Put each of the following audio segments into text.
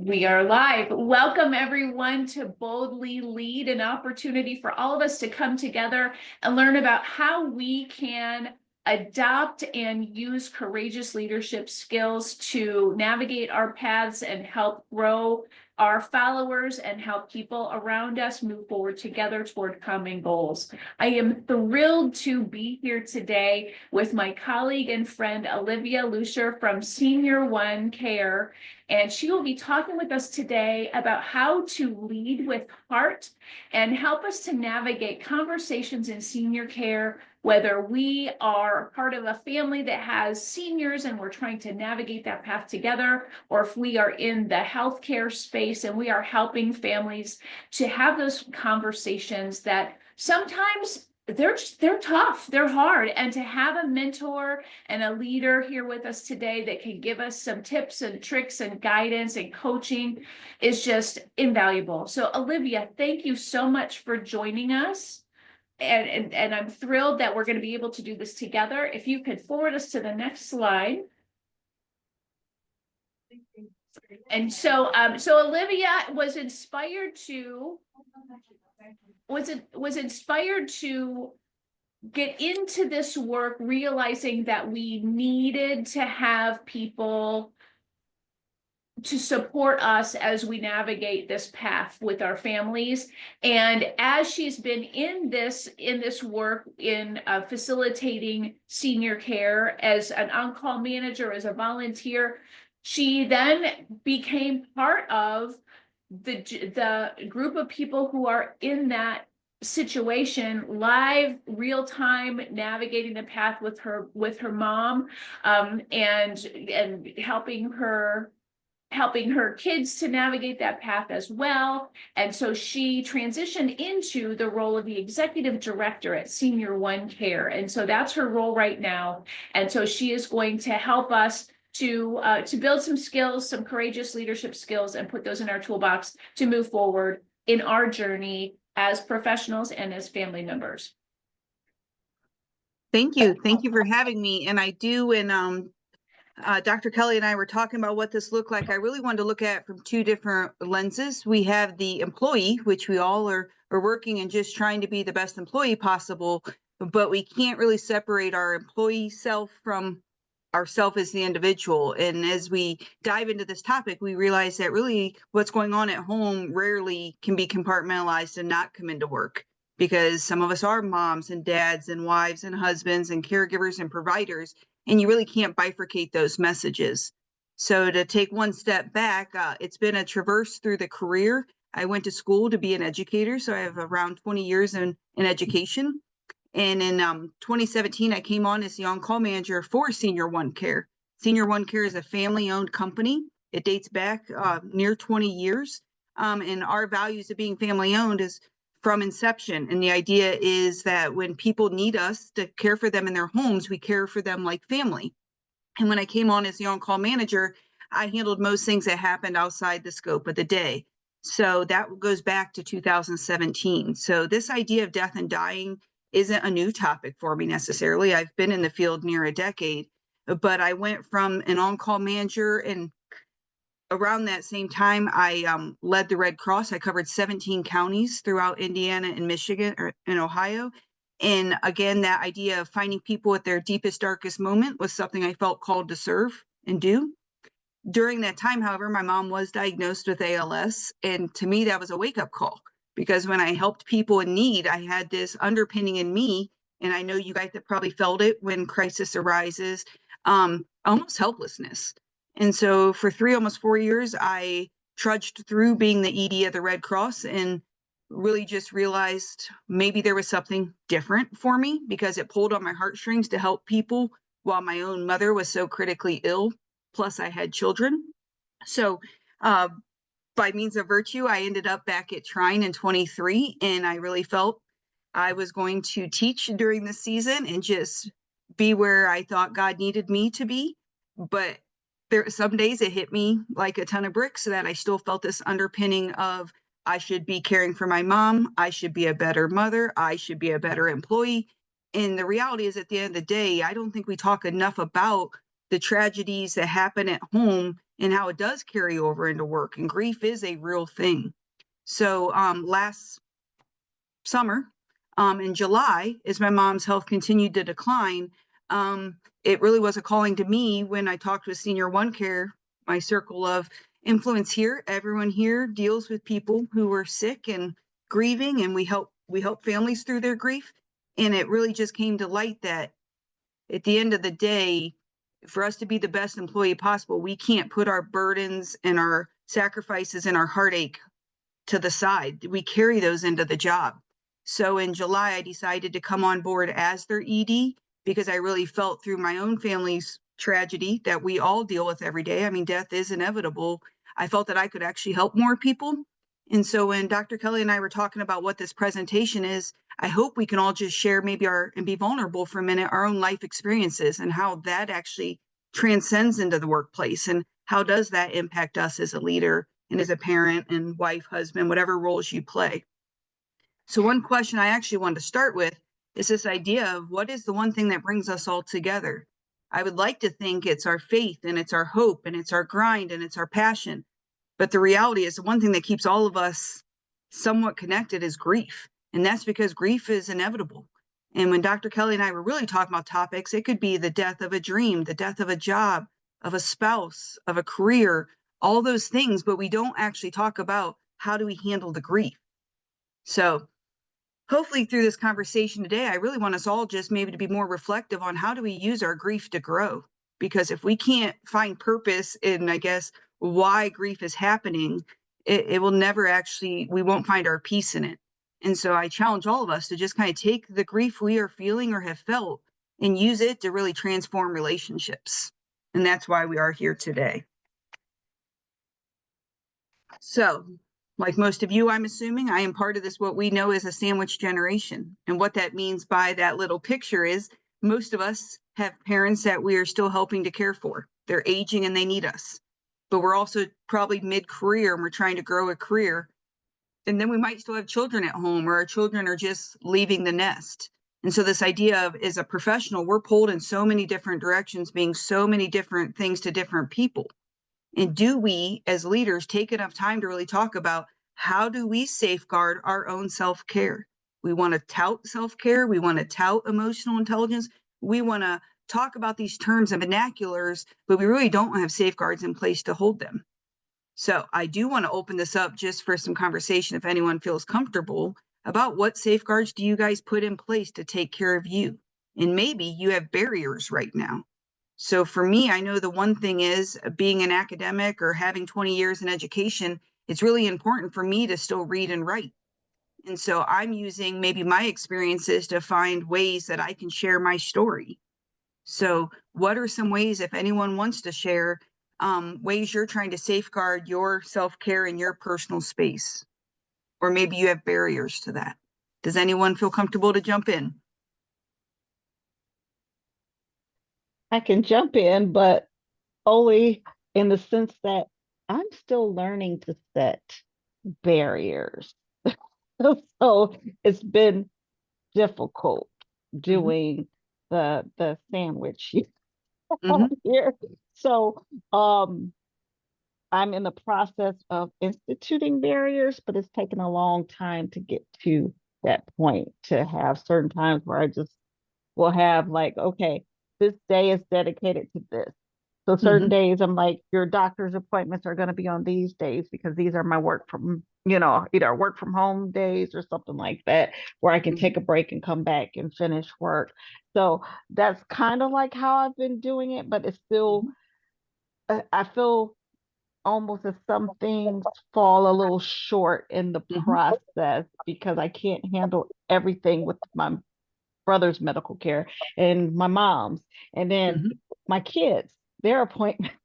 We are live. Welcome everyone to Boldly Lead, an opportunity for all of us to come together and learn about how we can adopt and use courageous leadership skills to navigate our paths and help grow our followers and help people around us move forward together toward common goals. I am thrilled to be here today with my colleague and friend Olivia Lusher from Senior1Care. And she will be talking with us today about how to lead with heart and help us to navigate conversations in senior care, whether we are part of a family that has seniors and we're trying to navigate that path together, or if we are in the healthcare space and we are helping families to have those conversations that sometimes they're tough, they're hard, and to have a mentor and a leader here with us today that can give us some tips and tricks and guidance and coaching is just invaluable. So Olivia, thank you so much for joining us. And I'm thrilled that we're going to be able to do this together. If you could forward us to the next slide. And so Olivia was inspired to get into this work, realizing that we needed to have people to support us as we navigate this path with our families. And as she's been in this work in facilitating senior care as an on-call manager, as a volunteer, she then became part of the group of people who are in that situation, live, real time, navigating the path with her mom, and helping her kids to navigate that path as well. And so she transitioned into the role of the executive director at Senior1Care. And so that's her role right now. And so she is going to help us to build some skills, some courageous leadership skills, and put those in our toolbox to move forward in our journey as professionals and as family members. Thank you. Thank you for having me. And I do, and Dr. Kelly and I were talking about what this looked like. I really wanted to look at it from two different lenses. We have the employee, which we all are working and just trying to be the best employee possible, but we can't really separate our employee self from ourself as the individual. And as we dive into this topic, we realize that really what's going on at home rarely can be compartmentalized and not come into work, because some of us are moms and dads and wives and husbands and caregivers and providers, and you really can't bifurcate those messages. So to take one step back, it's been a traverse through the career. I went to school to be an educator, so I have around 20 years in education. And in 2017, I came on as the on-call manager for Senior1Care. Senior1Care is a family-owned company. It dates back near 20 years. And our values of being family-owned is from inception. And the idea is that when people need us to care for them in their homes, we care for them like family. And when I came on as the on-call manager, I handled most things that happened outside the scope of the day. So that goes back to 2017. So this idea of death and dying isn't a new topic for me necessarily. I've been in the field near a decade, but I went from an on-call manager, and around that same time, I led the Red Cross. I covered 17 counties throughout Indiana and Michigan and Ohio. And again, that idea of finding people at their deepest, darkest moment was something I felt called to serve and do. During that time, however, my mom was diagnosed with ALS. And to me, that was a wake-up call, because when I helped people in need, I had this underpinning in me. And I know you guys have probably felt it when crisis arises, almost helplessness. And so for almost 4 years, I trudged through being the ED of the Red Cross and really just realized maybe there was something different for me, because it pulled on my heartstrings to help people while my own mother was so critically ill. Plus I had children. So by means of virtue, I ended up back at Trine in 23, and I really felt I was going to teach during the season and just be where I thought God needed me to be. But some days it hit me like a ton of bricks, that I still felt this underpinning of I should be caring for my mom, I should be a better mother, I should be a better employee. And the reality is, at the end of the day, I don't think we talk enough about the tragedies that happen at home and how it does carry over into work. And grief is a real thing. So last summer, in July, as my mom's health continued to decline, it really was a calling to me when I talked with Senior1Care, my circle of influence here. Everyone here deals with people who are sick and grieving, and we help families through their grief. And it really just came to light that at the end of the day, for us to be the best employee possible, we can't put our burdens and our sacrifices and our heartache to the side. We carry those into the job. So in July, I decided to come on board as their ED because I really felt through my own family's tragedy that we all deal with every day. I mean, death is inevitable. I felt that I could actually help more people. And so when Dr. Kelly and I were talking about what this presentation is, I hope we can all just share maybe and be vulnerable for a minute, our own life experiences and how that actually transcends into the workplace and how does that impact us as a leader and as a parent and wife, husband, whatever roles you play. So one question I actually wanted to start with is this idea of what is the one thing that brings us all together? I would like to think it's our faith and it's our hope and it's our grind and it's our passion. But the reality is the one thing that keeps all of us somewhat connected is grief. And that's because grief is inevitable. And when Dr. Kelly and I were really talking about topics, it could be the death of a dream, the death of a job, of a spouse, of a career, all those things, but we don't actually talk about how do we handle the grief. So hopefully through this conversation today, I really want us all just maybe to be more reflective on how do we use our grief to grow? Because if we can't find purpose in, I guess, why grief is happening, it will never actually, we won't find our peace in it. And so I challenge all of us to just kind of take the grief we are feeling or have felt and use it to really transform relationships. And that's why we are here today. So, like most of you, I'm assuming, I am part of this, what we know as a sandwich generation. And what that means by that little picture is most of us have parents that we are still helping to care for. They're aging and they need us. But we're also probably mid-career and we're trying to grow a career. And then we might still have children at home or our children are just leaving the nest. And so this idea of as a professional, we're pulled in so many different directions, being so many different things to different people. And do we, as leaders, take enough time to really talk about how do we safeguard our own self-care? We want to tout self-care. We want to tout emotional intelligence. We want to talk about these terms and vernaculars, but we really don't have safeguards in place to hold them. So I do want to open this up just for some conversation if anyone feels comfortable about what safeguards do you guys put in place to take care of you? And maybe you have barriers right now. So for me, I know the one thing is being an academic or having 20 years in education, it's really important for me to still read and write. And so I'm using maybe my experiences to find ways that I can share my story. So what are some ways, if anyone wants to share, ways you're trying to safeguard your self-care in your personal space? Or maybe you have barriers to that. Does anyone feel comfortable to jump in? I can jump in, but only in the sense that I'm still learning to set barriers. So it's been difficult Mm-hmm. doing the sandwich Mm-hmm. here. So I'm in the process of instituting barriers, but it's taken a long time to get to that point to have certain times where I just will have like, okay, this day is dedicated to this. So certain Mm-hmm. days I'm like, your doctor's appointments are going to be on these days because these are my work from, either work from home days or something like that, where I can Mm-hmm. take a break and come back and finish work. So that's kind of like how I've been doing it, but it's still, I feel almost as some things fall a little short in the Mm-hmm. process because I can't handle everything with my brother's medical care and my mom's and then Mm-hmm. my kids, their appointments.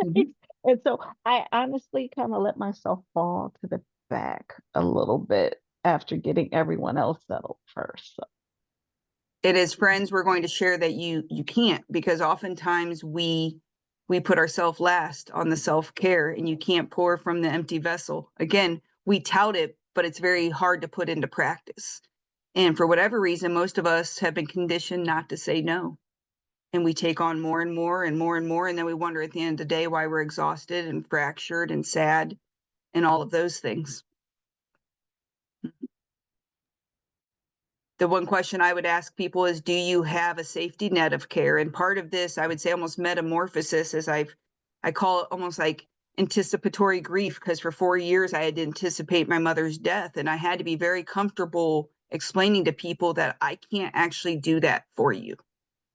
Mm-hmm. And so I honestly kind of let myself fall to the back a little bit after getting everyone else settled first. So. It is friends we're going to share that you can't, because oftentimes we put ourselves last on the self-care and you can't pour from the empty vessel. Again, we tout it, but it's very hard to put into practice. And for whatever reason, most of us have been conditioned not to say no. and we take on more and more and more and more. And then we wonder at the end of the day why we're exhausted and fractured and sad and all of those things. The one question I would ask people is, do you have a safety net of care? And part of this, I would say almost metamorphosis, is I call it almost like anticipatory grief, because for 4 years I had to anticipate my mother's death. And I had to be very comfortable explaining to people that I can't actually do that for you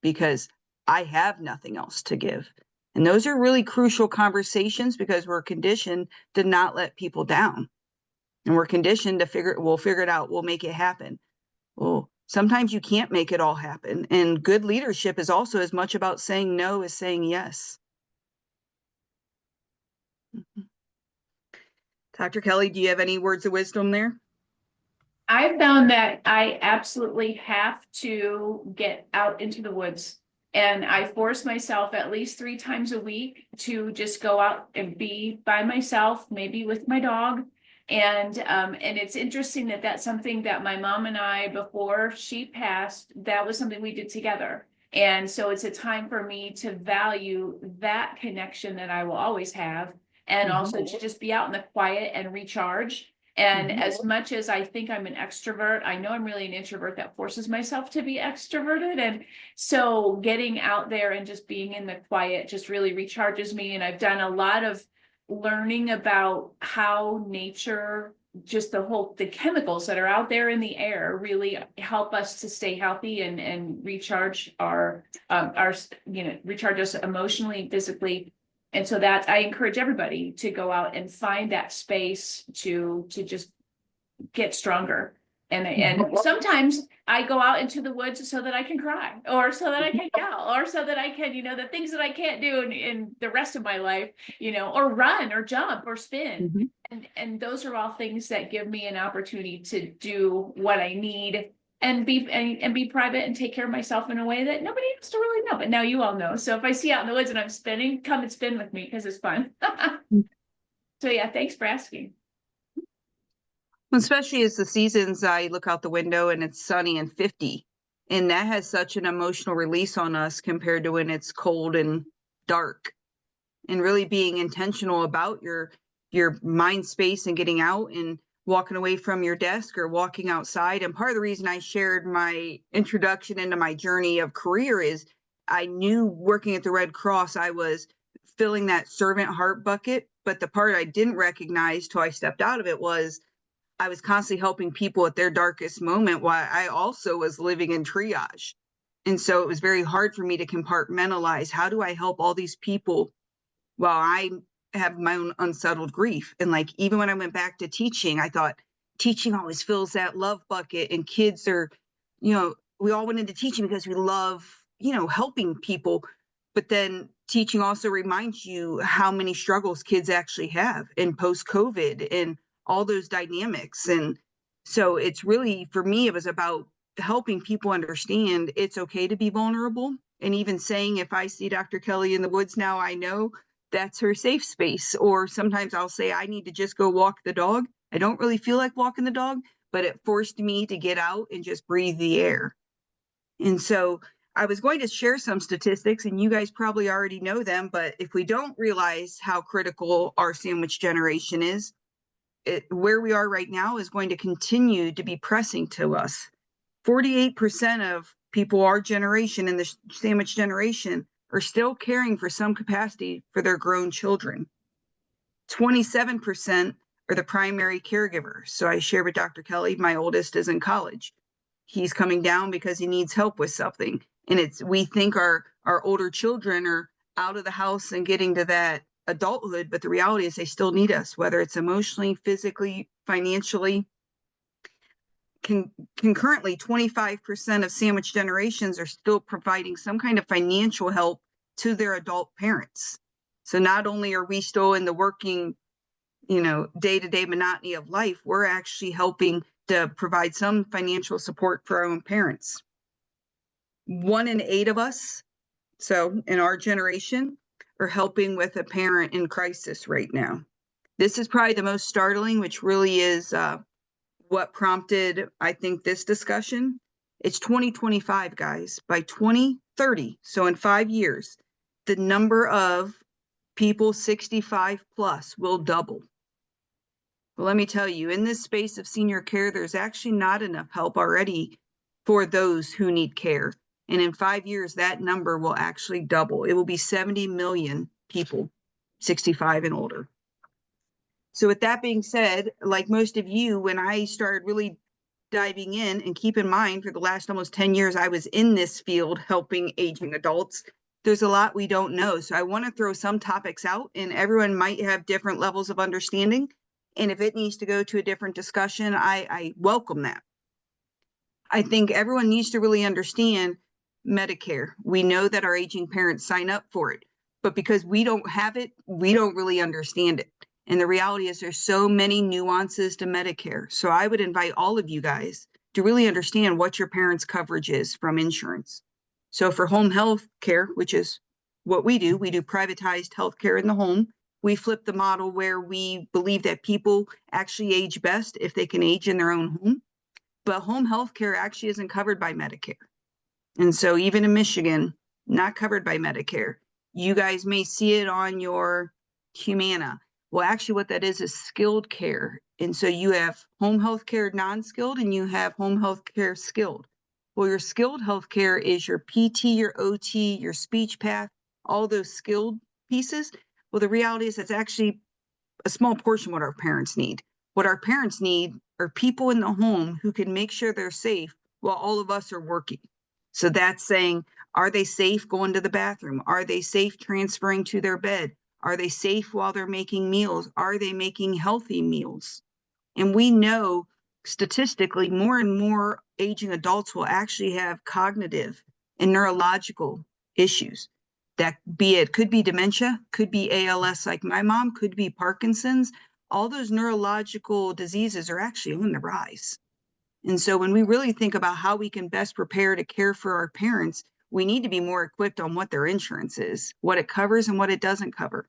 because I have nothing else to give. And those are really crucial conversations because we're conditioned to not let people down. And we're conditioned to we'll figure it out. We'll make it happen. Well, sometimes you can't make it all happen. And good leadership is also as much about saying no as saying yes. Dr. Kelly, do you have any words of wisdom there? I found that I absolutely have to get out into the woods, and I force myself at least 3 times a week to just go out and be by myself, maybe with my dog. And it's interesting that that's something that my mom and I, before she passed, that was something we did together. And so it's a time for me to value that connection that I will always have, and also to just be out in the quiet and recharge. And as much as I think I'm an extrovert, I know I'm really an introvert that forces myself to be extroverted. And so getting out there and just being in the quiet just really recharges me. And I've done a lot of learning about how nature, just the chemicals that are out there in the air really help us to stay healthy and recharge recharge us emotionally, physically. And so that I encourage everybody to go out and find that space to just get stronger. And sometimes I go out into the woods so that I can cry, or so that I can yell, or so that I can, the things that I can't do in the rest of my life, or run or jump or spin. And those are all things that give me an opportunity to do what I need and be private and take care of myself in a way that nobody has to really know. But now you all know. So if I see you out in the woods and I'm spinning, come and spin with me because it's fun. So yeah, thanks for asking. Especially as the seasons, I look out the window and it's sunny and 50. And that has such an emotional release on us compared to when it's cold and dark. And really being intentional about your mind space and getting out and walking away from your desk or walking outside. And part of the reason I shared my introduction into my journey of career is I knew working at the Red Cross, I was filling that servant heart bucket. But the part I didn't recognize till I stepped out of it was I was constantly helping people at their darkest moment while I also was living in triage. And so it was very hard for me to compartmentalize. How do I help all these people while I have my own unsettled grief? And like, even when I went back to teaching, I thought teaching always fills that love bucket, and kids are, we all went into teaching because we love, helping people. But then teaching also reminds you how many struggles kids actually have in post-COVID and all those dynamics. And so it's really, for me, it was about helping people understand it's okay to be vulnerable. And even saying, if I see Dr. Kelly in the woods now, I know that's her safe space. Or sometimes I'll say, I need to just go walk the dog. I don't really feel like walking the dog, but it forced me to get out and just breathe the air. And so I was going to share some statistics, and you guys probably already know them, but if we don't realize how critical our sandwich generation is, where we are right now is going to continue to be pressing to us. 48% of people our generation in the sandwich generation are still caring for some capacity for their grown children. 27% are the primary caregivers. So I share with Dr. Kelly, my oldest is in college. He's coming down because he needs help with something. And we think our older children are out of the house and getting to that adulthood, but the reality is they still need us, whether it's emotionally, physically, financially. Concurrently, 25% of sandwich generations are still providing some kind of financial help to their adult parents. So not only are we still in the working, day-to-day monotony of life, we're actually helping to provide some financial support for our own parents. 1 in 8 of us, so in our generation, are helping with a parent in crisis right now. This is probably the most startling, which really is what prompted, I think, this discussion. It's 2025, guys. By 2025, 30. So in 5 years, the number of people 65 plus will double. Well, let me tell you, in this space of senior care, there's actually not enough help already for those who need care. And in 5 years, that number will actually double. It will be 70 million people 65 and older. So with that being said, like most of you, when I started really diving in, and keep in mind, for the last almost 10 years, I was in this field helping aging adults, there's a lot we don't know. So I want to throw some topics out, and everyone might have different levels of understanding. And if it needs to go to a different discussion, I welcome that. I think everyone needs to really understand Medicare. We know that our aging parents sign up for it, but because we don't have it, we don't really understand it. And the reality is there's so many nuances to Medicare. So I would invite all of you guys to really understand what your parents' coverage is from insurance. So for home health care, which is what we do privatized health care in the home. We flip the model where we believe that people actually age best if they can age in their own home. But home health care actually isn't covered by Medicare. And so even in Michigan, not covered by Medicare. You guys may see it on your Humana. Well, actually what that is skilled care. And so you have home health care non-skilled and you have home health care skilled. Well, your skilled health care is your PT, your OT, your speech path, all those skilled pieces. Well, the reality is that's actually a small portion of what our parents need. What our parents need are people in the home who can make sure they're safe while all of us are working. So that's saying, are they safe going to the bathroom? Are they safe transferring to their bed? Are they safe while they're making meals? Are they making healthy meals? And we know statistically more and more aging adults will actually have cognitive and neurological issues. That could be dementia, could be ALS like my mom, could be Parkinson's. All those neurological diseases are actually on the rise. And so when we really think about how we can best prepare to care for our parents, we need to be more equipped on what their insurance is, what it covers and what it doesn't cover.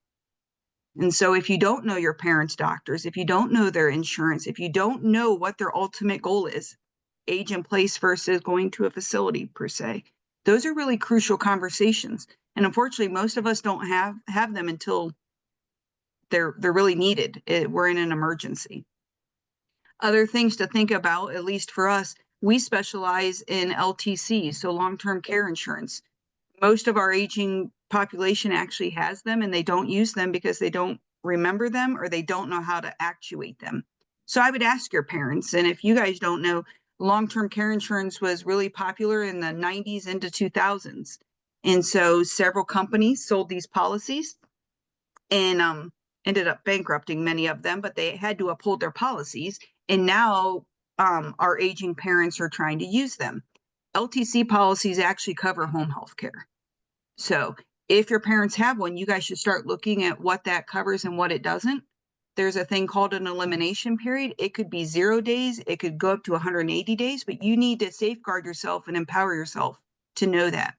And so if you don't know your parents' doctors, if you don't know their insurance, if you don't know what their ultimate goal is, age in place versus going to a facility per se, those are really crucial conversations. And unfortunately, most of us don't have them until they're really needed. We're in an emergency. Other things to think about, at least for us, we specialize in LTC, so long-term care insurance. Most of our aging population actually has them and they don't use them because they don't remember them or they don't know how to actuate them. So I would ask your parents, and if you guys don't know, long-term care insurance was really popular in the 90s into 2000s. And so several companies sold these policies and ended up bankrupting many of them, but they had to uphold their policies. And now our aging parents are trying to use them. LTC policies actually cover home health care. So if your parents have one, you guys should start looking at what that covers and what it doesn't. There's a thing called an elimination period. It could be 0 days. It could go up to 180 days, but you need to safeguard yourself and empower yourself to know that.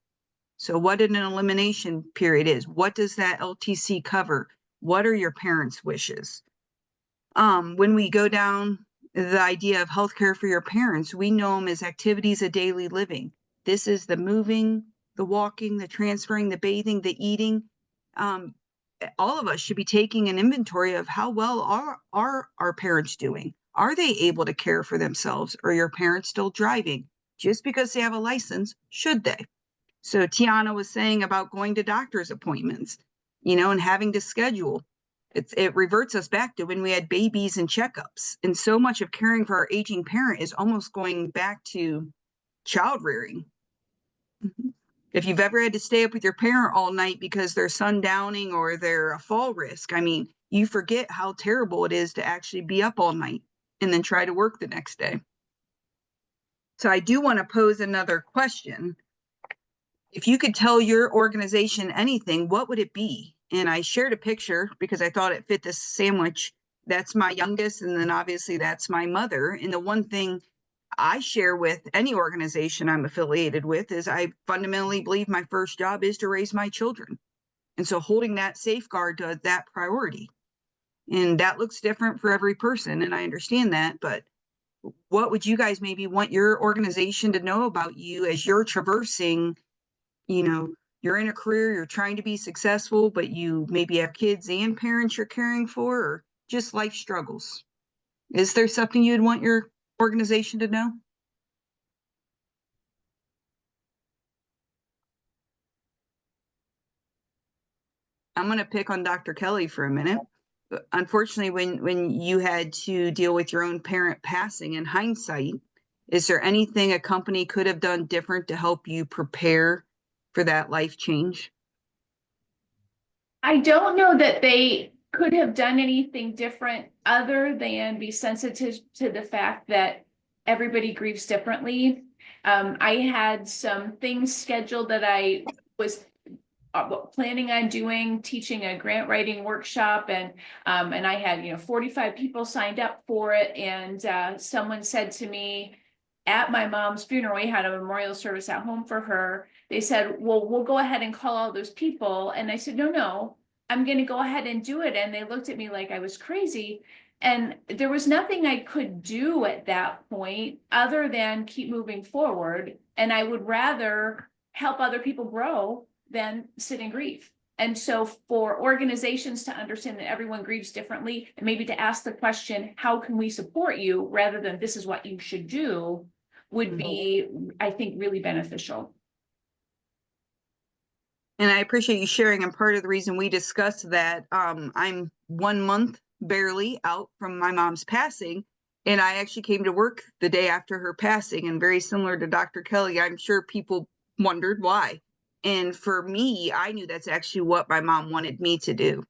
So what an elimination period is, what does that LTC cover? What are your parents' wishes? When we go down the idea of healthcare for your parents, we know them as activities of daily living. This is the moving, the walking, the transferring, the bathing, the eating. All of us should be taking an inventory of how well are our parents doing? Are they able to care for themselves? Or are your parents still driving? Just because they have a license, should they? So Tiana was saying about going to doctor's appointments, and having to schedule. It reverts us back to when we had babies and checkups. And so much of caring for our aging parent is almost going back to child rearing. If you've ever had to stay up with your parent all night because they're sundowning or they're a fall risk, I mean, you forget how terrible it is to actually be up all night and then try to work the next day. So I do want to pose another question. If you could tell your organization anything, what would it be? And I shared a picture because I thought it fit this sandwich. That's my youngest, and then obviously that's my mother. And the one thing I share with any organization I'm affiliated with is I fundamentally believe my first job is to raise my children. And so holding that safeguard to that priority. And that looks different for every person, and I understand that, but what would you guys maybe want your organization to know about you as you're traversing you're in a career, you're trying to be successful, but you maybe have kids and parents you're caring for, or just life struggles. Is there something you'd want your organization to know? I'm going to pick on Dr. Kelly for a minute. Unfortunately, when you had to deal with your own parent passing, in hindsight, is there anything a company could have done different to help you prepare for that life change? I don't know that they could have done anything different other than be sensitive to the fact that everybody grieves differently. I had some things scheduled that I was planning on doing, teaching a grant writing workshop, and I had 45 people signed up for it, and someone said to me at my mom's funeral, we had a memorial service at home for her. They said, well, we'll go ahead and call all those people. And I said, no, I'm going to go ahead and do it. And they looked at me like I was crazy. And there was nothing I could do at that point other than keep moving forward. And I would rather help other people grow than sit in grief. And so for organizations to understand that everyone grieves differently, and maybe to ask the question, how can we support you, rather than this is what you should do, would be, I think, really beneficial. And I appreciate you sharing. And part of the reason we discussed that, I'm 1 month barely out from my mom's passing. And I actually came to work the day after her passing. And very similar to Dr. Kelly, I'm sure people wondered why. And for me, I knew that's actually what my mom wanted me to do.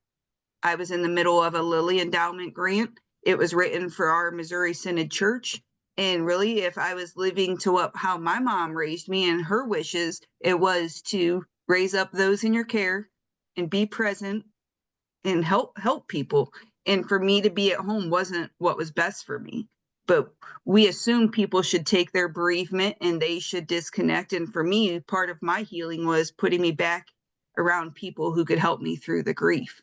I was in the middle of a Lilly Endowment grant. It was written for our Missouri Synod Church. And really, if I was living to what how my mom raised me and her wishes, it was to raise up those in your care and be present and help people. And for me to be at home wasn't what was best for me. But we assume people should take their bereavement and they should disconnect. And for me, part of my healing was putting me back around people who could help me through the grief.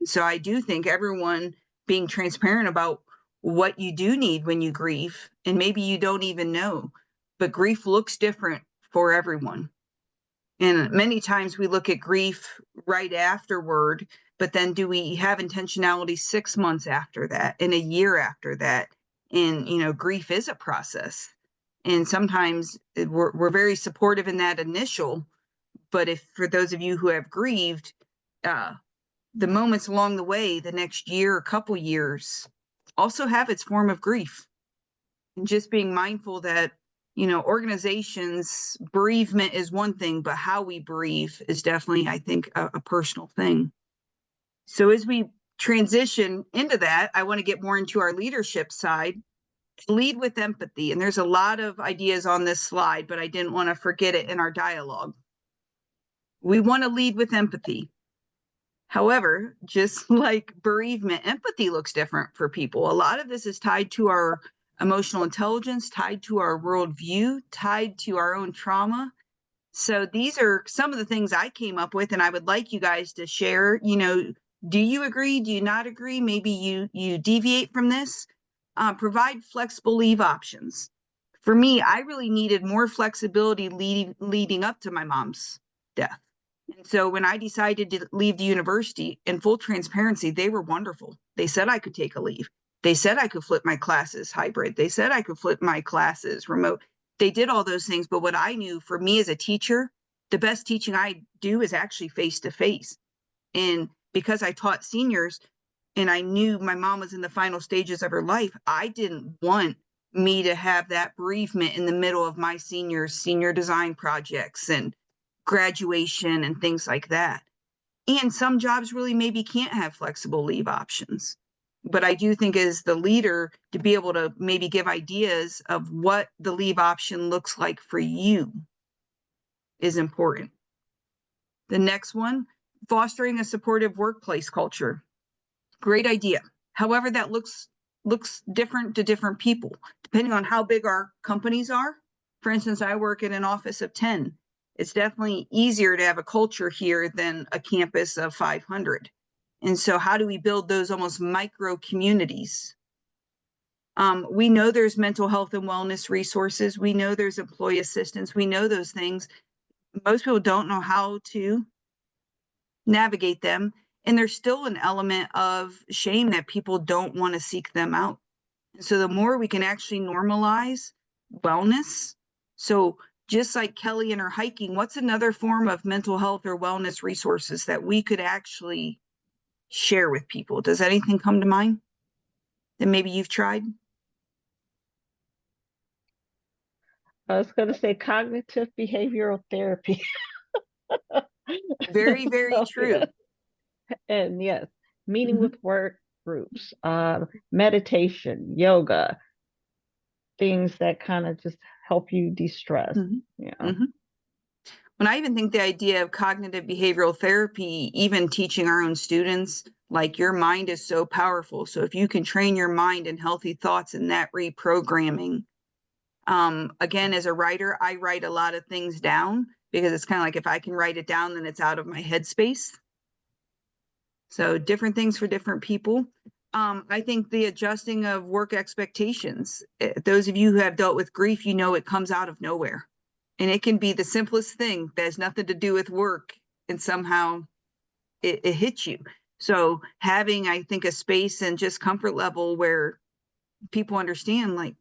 So I do think everyone being transparent about what you do need when you grieve, and maybe you don't even know, but grief looks different for everyone. And many times we look at grief right afterward, but then do we have intentionality 6 months after that and a year after that? And, grief is a process. And sometimes we're very supportive in that initial, but if for those of you who have grieved, the moments along the way, the next year or couple years, also have its form of grief. And just being mindful that, organizations, bereavement is one thing, but how we bereave is definitely, I think, a personal thing. So as we transition into that, I want to get more into our leadership side. Lead with empathy. And there's a lot of ideas on this slide, but I didn't want to forget it in our dialogue. We want to lead with empathy. However, just like bereavement, empathy looks different for people. A lot of this is tied to our emotional intelligence, tied to our worldview, tied to our own trauma. So these are some of the things I came up with, and I would like you guys to share. Do you agree? Do you not agree? Maybe you deviate from this. Provide flexible leave options. For me, I really needed more flexibility leading up to my mom's death. And so when I decided to leave the university, in full transparency, they were wonderful. They said I could take a leave. They said I could flip my classes hybrid. They said I could flip my classes remote. They did all those things. But what I knew for me as a teacher, the best teaching I do is actually face to face. And because I taught seniors and I knew my mom was in the final stages of her life, I didn't want me to have that bereavement in the middle of my senior design projects and graduation and things like that. And some jobs really maybe can't have flexible leave options. But I do think as the leader, to be able to maybe give ideas of what the leave option looks like for you is important. The next one, fostering a supportive workplace culture. Great idea. However, that looks different to different people, depending on how big our companies are. For instance, I work in an office of 10. It's definitely easier to have a culture here than a campus of 500. And so how do we build those almost micro communities? We know there's mental health and wellness resources. We know there's employee assistance. We know those things. most people don't know how to navigate them. And there's still an element of shame that people don't want to seek them out. So the more we can actually normalize wellness. So just like Kelly and her hiking, what's another form of mental health or wellness resources that we could actually share with people? Does anything come to mind that maybe you've tried? I was going to say cognitive behavioral therapy. Very, very So, true. yeah. And yes, meeting Mhm. with work groups, meditation, yoga, things that kind of just help you de-stress. Mhm. Yeah. Mhm. When I even think the idea of cognitive behavioral therapy, even teaching our own students, like your mind is so powerful. So if you can train your mind in healthy thoughts and that reprogramming, again, as a writer, I write a lot of things down because it's kind of like if I can write it down, then it's out of my headspace. So different things for different people. I think the adjusting of work expectations, those of you who have dealt with grief, you know, it comes out of nowhere. And it can be the simplest thing that has nothing to do with work, and somehow it hits you. So having, I think, a space and just comfort level where people understand, like,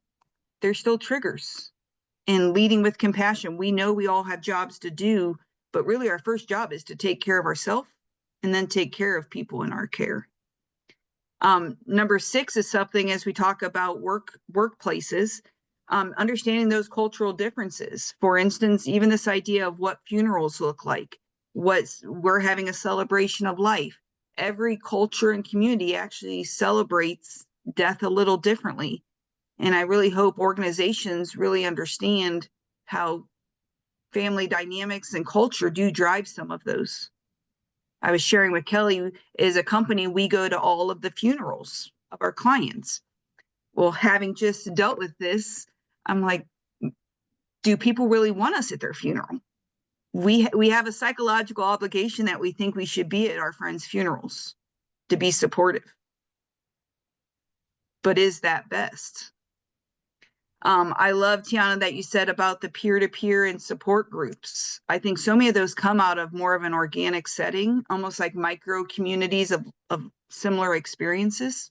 there's still triggers, and leading with compassion. We know we all have jobs to do, but really our first job is to take care of ourselves and then take care of people in our care. Number 6 is something, as we talk about workplaces, understanding those cultural differences. For instance, even this idea of what funerals look like, we're having a celebration of life. Every culture and community actually celebrates death a little differently. And I really hope organizations really understand how family dynamics and culture do drive some of those. I was sharing with Kelly, as a company, we go to all of the funerals of our clients. Well, having just dealt with this, I'm like, do people really want us at their funeral? We have a psychological obligation that we think we should be at our friends' funerals to be supportive. But is that best? I love, Tiana, that you said about the peer-to-peer and support groups. I think so many of those come out of more of an organic setting, almost like micro communities of similar experiences.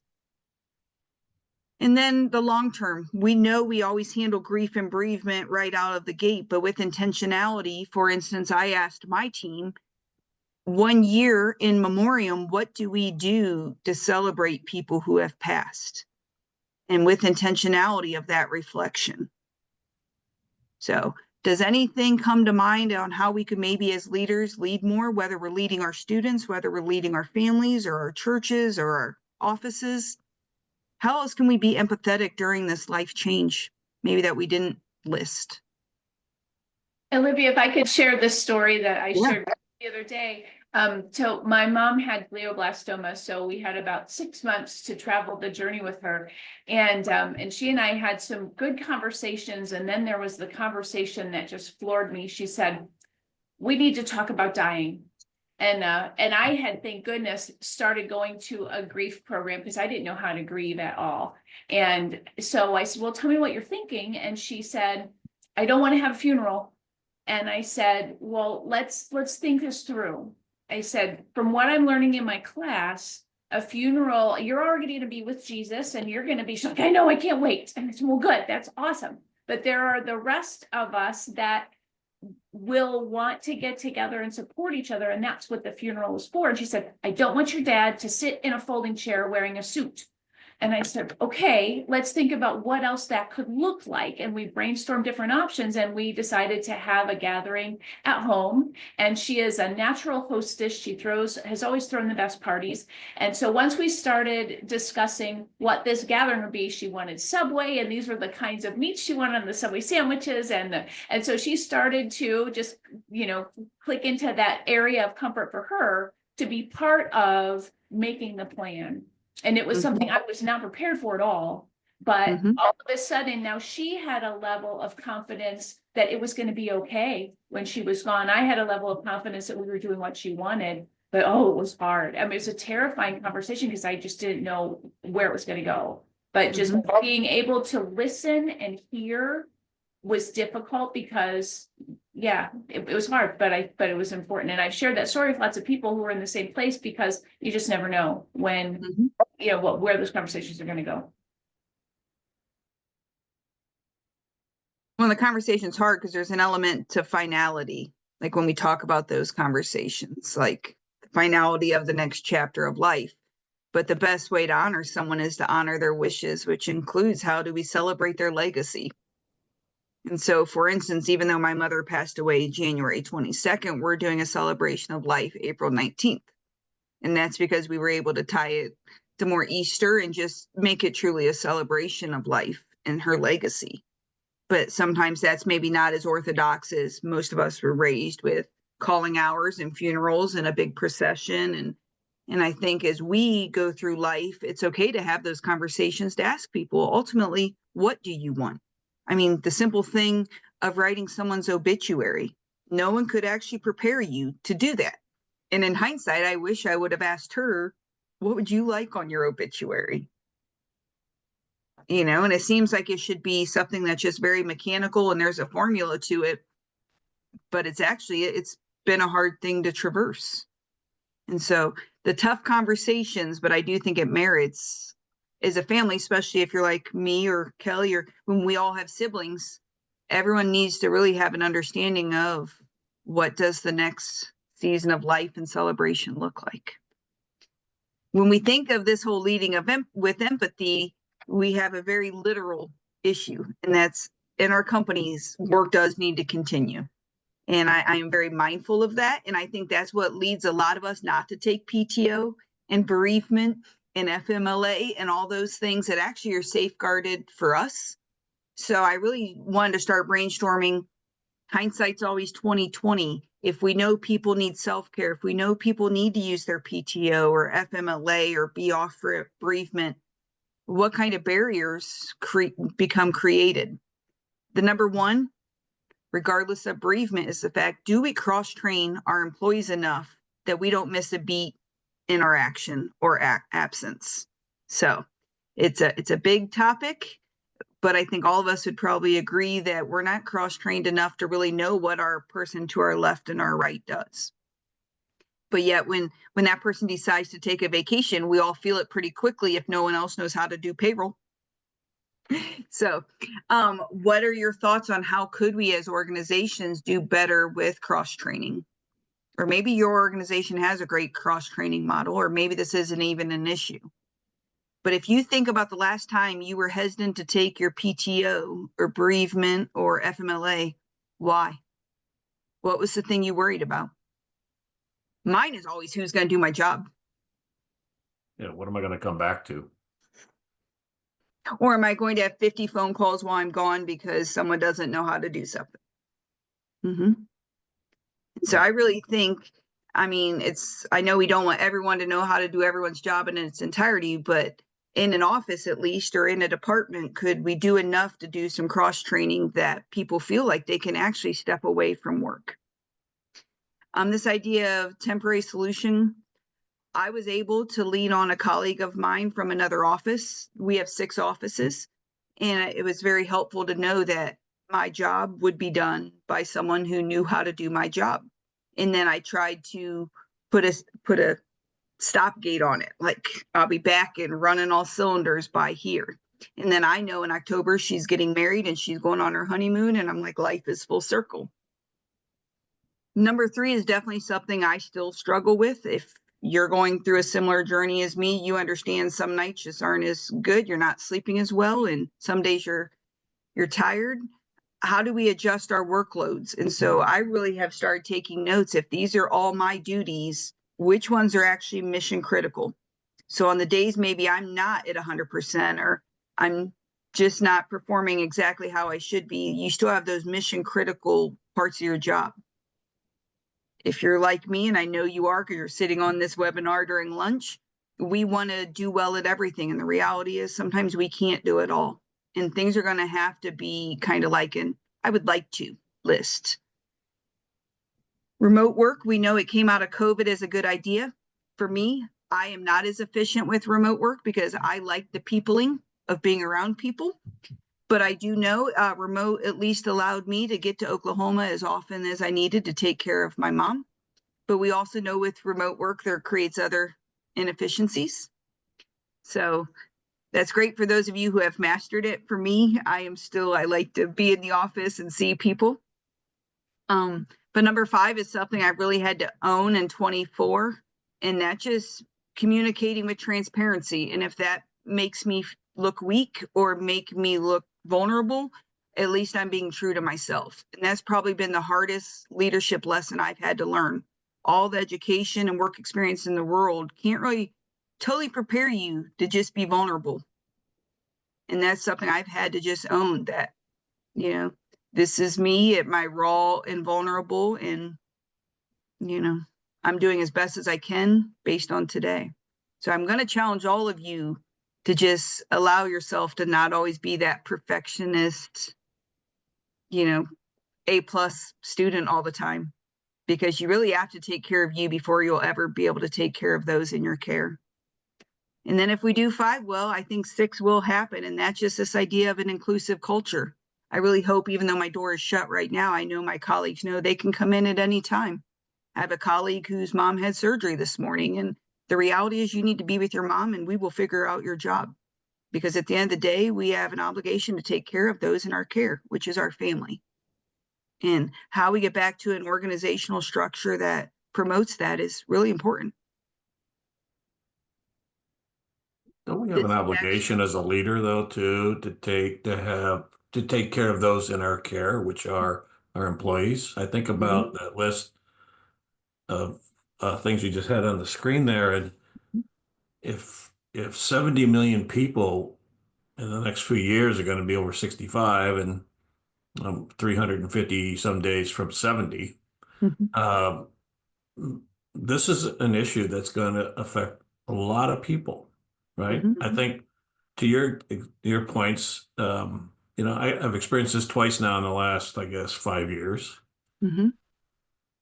And then the long term, we know we always handle grief and bereavement right out of the gate, but with intentionality. For instance, I asked my team, 1 year in memoriam, what do we do to celebrate people who have passed? And with intentionality of that reflection. So does anything come to mind on how we could maybe as leaders lead more, whether we're leading our students, whether we're leading our families or our churches or our offices? How else can we be empathetic during this life change, maybe that we didn't list? Olivia, if I could share this story that I Yeah. shared the other day. So my mom had glioblastoma, so we had about 6 months to travel the journey with her. And she and I had some good conversations. And then there was the conversation that just floored me. She said, we need to talk about dying. And I had, thank goodness, started going to a grief program because I didn't know how to grieve at all. And so I said, well, tell me what you're thinking. And she said, I don't want to have a funeral. And I said, well, let's think this through. I said, from what I'm learning in my class, a funeral, you're already going to be with Jesus and you're going to be like, I know, I can't wait. And I said, well, good, that's awesome. But there are the rest of us that will want to get together and support each other. And that's what the funeral is for. And she said, I don't want your dad to sit in a folding chair wearing a suit. And I said, okay, let's think about what else that could look like. And we brainstormed different options and we decided to have a gathering at home. And she is a natural hostess. She has always thrown the best parties. And so once we started discussing what this gathering would be, she wanted Subway, and these were the kinds of meats she wanted on the Subway sandwiches. And so she started to just, click into that area of comfort for her to be part of making the plan. And it was something I was not prepared for at all. But all of a sudden, now she had a level of confidence that it was going to be okay when she was gone. I had a level of confidence that we were doing what she wanted. But it was hard. I mean, it was a terrifying conversation because I just didn't know where it was going to go. But just being able to listen and hear was difficult because, yeah, it was hard, but it was important. And I've shared that story with lots of people who are in the same place, because you just never know when, where those conversations are going to go. Well, the conversation's hard because there's an element to finality. Like when we talk about those conversations, like the finality of the next chapter of life. But the best way to honor someone is to honor their wishes, which includes how do we celebrate their legacy. And so, for instance, even though my mother passed away January 22nd, we're doing a celebration of life April 19th. And that's because we were able to tie it to more Easter and just make it truly a celebration of life and her legacy. But sometimes that's maybe not as orthodox as most of us were raised with, calling hours and funerals and a big procession. And I think as we go through life, it's okay to have those conversations, to ask people, ultimately, what do you want? I mean, the simple thing of writing someone's obituary, no one could actually prepare you to do that. And in hindsight, I wish I would have asked her, what would you like on your obituary? And it seems like it should be something that's just very mechanical and there's a formula to it, but it's been a hard thing to traverse. And so the tough conversations, but I do think it merits, as a family, especially if you're like me or Kelly, or when we all have siblings, everyone needs to really have an understanding of what does the next season of life and celebration look like. When we think of this whole leading event with empathy, we have a very literal issue, and that's in our companies, work does need to continue. And I am very mindful of that. And I think that's what leads a lot of us not to take PTO and bereavement and FMLA and all those things that actually are safeguarded for us. So I really wanted to start brainstorming. Hindsight's always 2020. If we know people need self-care, if we know people need to use their PTO or FMLA or be off for bereavement, what kind of barriers become created? The number one, regardless of bereavement, is the fact, do we cross-train our employees enough that we don't miss a beat in our action or absence? So it's a big topic, but I think all of us would probably agree that we're not cross-trained enough to really know what our person to our left and our right does. But yet when that person decides to take a vacation, we all feel it pretty quickly if no one else knows how to do payroll. So what are your thoughts on how could we as organizations do better with cross-training? Or maybe your organization has a great cross-training model, or maybe this isn't even an issue. But if you think about the last time you were hesitant to take your PTO or bereavement or FMLA, why? What was the thing you worried about? Mine is always who's going to do my job. Yeah, what am I going to come back to? Or am I going to have 50 phone calls while I'm gone because someone doesn't know how to do something? So I really think, I know we don't want everyone to know how to do everyone's job in its entirety, but in an office at least, or in a department, could we do enough to do some cross-training that people feel like they can actually step away from work? This idea of temporary solution, I was able to lean on a colleague of mine from another office. We have 6 offices, and it was very helpful to know that my job would be done by someone who knew how to do my job. And then I tried to put a stop gate on it. Like, I'll be back and running all cylinders by here. And then I know in October she's getting married and she's going on her honeymoon, and I'm like, life is full circle. Number 3 is definitely something I still struggle with. If you're going through a similar journey as me, you understand some nights just aren't as good. You're not sleeping as well, and some days you're tired. How do we adjust our workloads? And so I really have started taking notes. If these are all my duties, which ones are actually mission critical? So on the days maybe I'm not at 100%, or I'm just not performing exactly how I should be, you still have those mission critical parts of your job. If you're like me, and I know you are because you're sitting on this webinar during lunch, we want to do well at everything. And the reality is sometimes we can't do it all. And things are going to have to be kind of like an I would like to list. Remote work, we know it came out of COVID as a good idea. For me, I am not as efficient with remote work because I like the peopling of being around people. But I do know remote at least allowed me to get to Oklahoma as often as I needed to take care of my mom. But we also know with remote work, there creates other inefficiencies. So that's great for those of you who have mastered it. For me, I like to be in the office and see people. But number 5 is something I really had to own in 24, and that's just communicating with transparency. And if that makes me look weak or make me look vulnerable, at least I'm being true to myself. And that's probably been the hardest leadership lesson I've had to learn. All the education and work experience in the world can't really totally prepare you to just be vulnerable. And that's something I've had to just own, that, this is me at my raw and vulnerable, and, I'm doing as best as I can based on today. So I'm going to challenge all of you to just allow yourself to not always be that perfectionist, A+ student all the time, because you really have to take care of you before you'll ever be able to take care of those in your care. And then if we do 5 well, I think 6 will happen. And that's just this idea of an inclusive culture. I really hope, even though my door is shut right now, I know my colleagues know they can come in at any time. I have a colleague whose mom had surgery this morning, and the reality is you need to be with your mom, and we will figure out your job. Because at the end of the day, we have an obligation to take care of those in our care, which is our family. And how we get back to an organizational structure that promotes that is really important. Don't we have an obligation as a leader, though, too, to take care of those in our care, which are our employees? I think about that list of things you just had on the screen there, and if 70 million people in the next few years are going to be over 65, and 350 some days from 70, this is an issue that's going to affect a lot of people, right? I think to your points, I've experienced this twice now in the last, I guess, 5 years,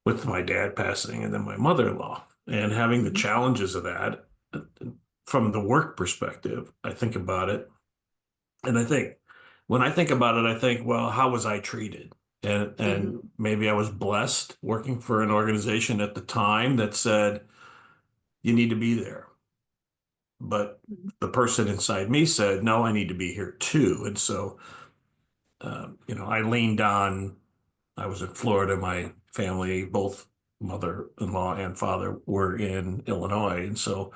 with my dad passing and then my mother-in-law, and having the challenges of that from the work perspective. I think about it, and when I think about it, I think, well, how was I treated? And maybe I was blessed working for an organization at the time that said, you need to be there. But the person inside me said, no, I need to be here too. And so, I leaned on, I was in Florida, my family, both mother-in-law and father, were in Illinois. And so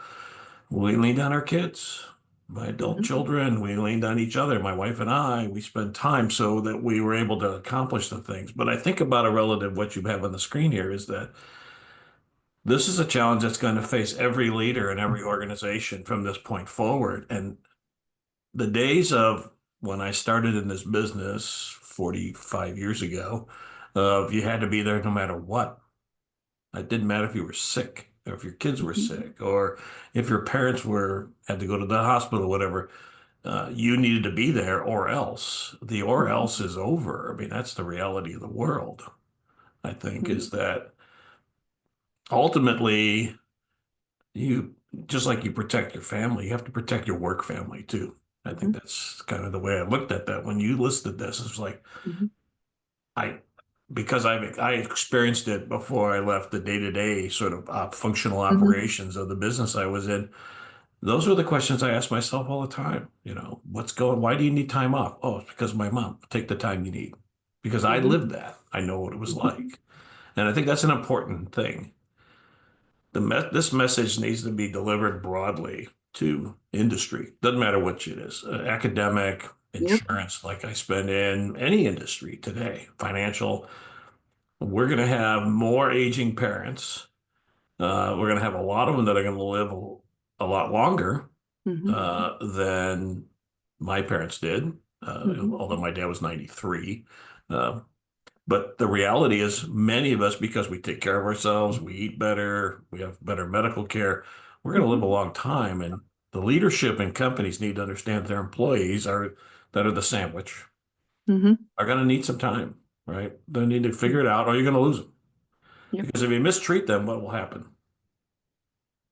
we leaned on our kids, my adult children. We leaned on each other, my wife and I. We spent time so that we were able to accomplish the things. But I think about a relative, what you have on the screen here is that this is a challenge that's going to face every leader in every organization from this point forward. And the days of when I started in this business 45 years ago, you had to be there no matter what. It didn't matter if you were sick, or if your kids were sick, or if your parents had to go to the hospital, whatever. You needed to be there, or else. The or else is over. I mean, that's the reality of the world, I think, is that ultimately, just like you protect your family, you have to protect your work family too. I think that's kind of the way I looked at that when you listed this. It's like, because I experienced it before I left the day-to-day sort of functional operations of the business I was in. Those were the questions I asked myself all the time. Why do you need time off? Oh, it's because of my mom. Take the time you need. Because I lived that. I know what it was like. And I think that's an important thing. This message needs to be delivered broadly to industry. Doesn't matter what it is, academic, insurance, like I spend in any industry today, financial. We're going to have more aging parents. We're going to have a lot of them that are going to live a lot longer than my parents did, although my dad was 93. But the reality is, many of us, because we take care of ourselves, we eat better, we have better medical care, we're going to live a long time. And the leadership in companies need to understand their employees that are the sandwich are going to need some time, right? They need to figure it out, or you're going to lose them. Because if you mistreat them, what will happen?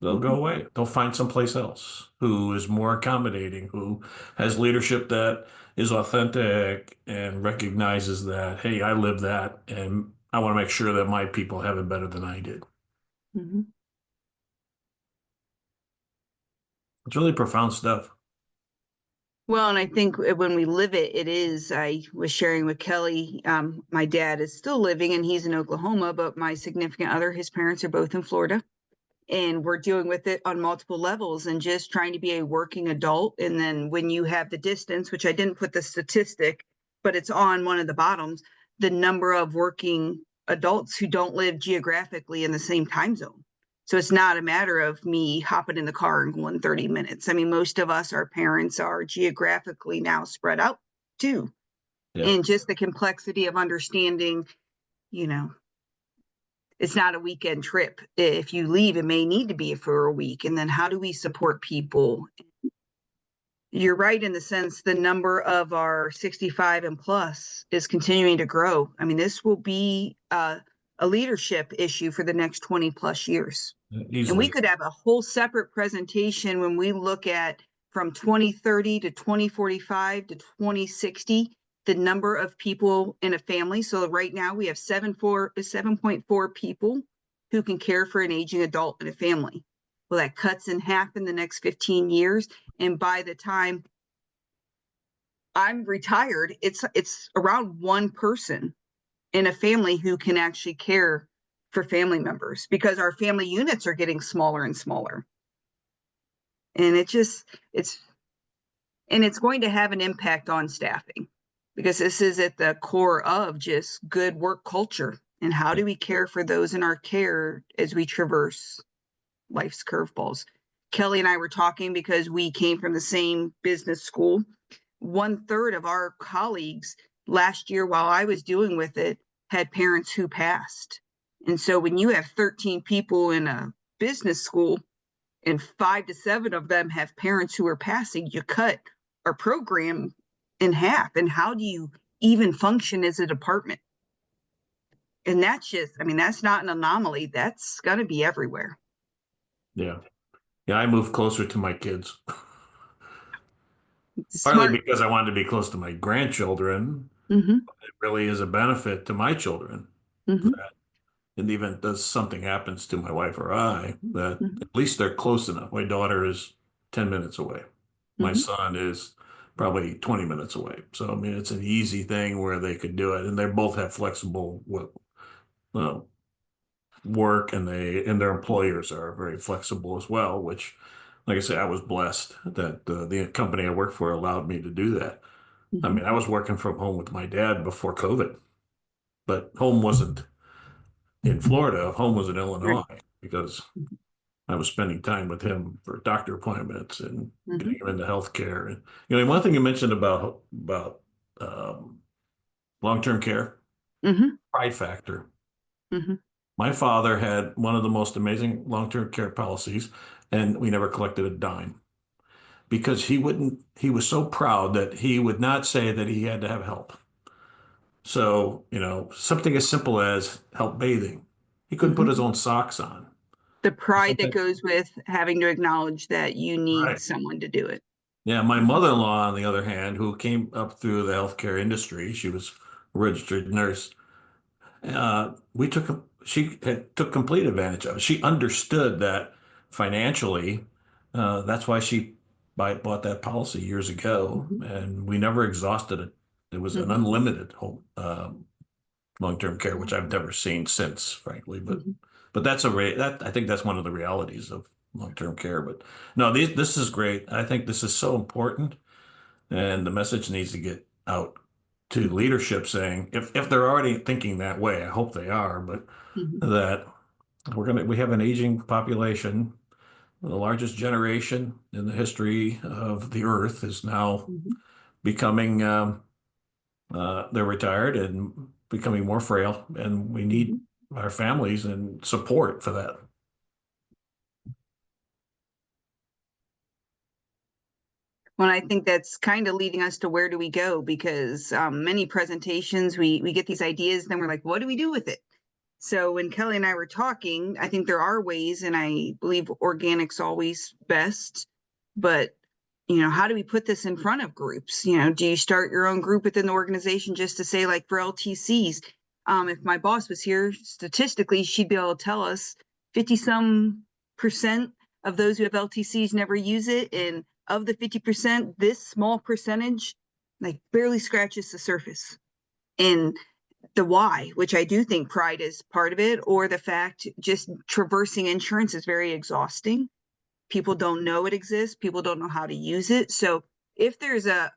They'll go away. They'll find someplace else who is more accommodating, who has leadership that is authentic and recognizes that, hey, I live that and I want to make sure that my people have it better than I did. Mhm. It's really profound stuff. Well, and I think when we live it, it is, I was sharing with Kelly, my dad is still living and he's in Oklahoma, but my significant other, his parents are both in Florida. And we're dealing with it on multiple levels and just trying to be a working adult. And then when you have the distance, which I didn't put the statistic, but it's on one of the bottoms, the number of working adults who don't live geographically in the same time zone. So it's not a matter of me hopping in the car and going 30 minutes. I mean, most of us, our parents are geographically now spread out too. Yeah. And just the complexity of understanding, you know, it's not a weekend trip. If you leave, it may need to be for a week. And then how do we support people? You're right in the sense the number of our 65 and plus is continuing to grow. I mean, this will be a leadership issue for the next 20 plus years. Easily. And we could have a whole separate presentation when we look at from 2030 to 2045 to 2060, the number of people in a family. So right now we have 7.4 people who can care for an aging adult in a family. Well, that cuts in half in the next 15 years. And by the time I'm retired, it's around one person in a family who can actually care for family members, because our family units are getting smaller and smaller. And it's going to have an impact on staffing, because this is at the core of just good work culture. And how do we care for those in our care as we traverse life's curveballs? Kelly and I were talking because we came from the same business school. 1/3 of our colleagues last year, while I was dealing with it, had parents who passed. And so when you have 13 people in a business school and 5 to 7 of them have parents who are passing, you cut our program in half. And how do you even function as a department? And that's just, I mean, that's not an anomaly. That's going to be everywhere. Yeah. Yeah, I moved closer to my kids. Partly Smart. because I wanted to be close to my grandchildren. Mm-hmm. It really is a benefit to my children Mm-hmm. that in the event that something happens to my wife or I, that Mm-hmm. at least they're close enough. My daughter is 10 minutes away. My Mm-hmm. son is probably 20 minutes away. So, I mean, it's an easy thing where they could do it. And they both have flexible uh, work, and their employers are very flexible as well, which, like I say, I was blessed that the company I work for allowed me to do that. I Mm-hmm. mean, I was working from home with my dad before COVID, but home wasn't in Florida. Home was in Illinois because I was spending time with him for doctor appointments and Mm-hmm. getting him into healthcare. And one thing you mentioned about um, long-term care, Mm-hmm. pride factor. Mm-hmm. My father had one of the most amazing long-term care policies, and we never collected a dime because he was so proud that he would not say that he had to have help. So, something as simple as help bathing. He couldn't put Mm-hmm. his own socks on. The pride that Something, goes with having to acknowledge that you need right. someone to do it. Yeah, my mother-in-law, on the other hand, who came up through the healthcare industry, she was a registered nurse. She took complete advantage of it. She understood that financially, that's why she bought that policy years ago, Mm-hmm. and we never exhausted it. It was an Mm-hmm. unlimited long-term care, which I've never seen since, frankly. Mm-hmm. But I think that's one of the realities of long-term care. But no, this is great. I think this is so important, and the message needs to get out to leadership saying, if they're already thinking that way, I hope they are, but Mm-hmm. that we have an aging population. The largest generation in the history of the earth is now Mm-hmm. becoming they're retired and becoming more frail, and we Mm-hmm. need our families and support for that. Well, I think that's kind of leading us to where do we go, because many presentations we get these ideas, then we're like, what do we do with it? So when Kelly and I were talking, I think there are ways, and I believe organic's always best, but how do we put this in front of groups? Do you start your own group within the organization just to say, like for LTCs, if my boss was here, statistically, she'd be able to tell us 50% of those who have LTCs never use it. And of the 50%, this small percentage like barely scratches the surface. And the why, which I do think pride is part of it, or the fact just traversing insurance is very exhausting. People don't know it exists. People don't know how to use it. So if there's a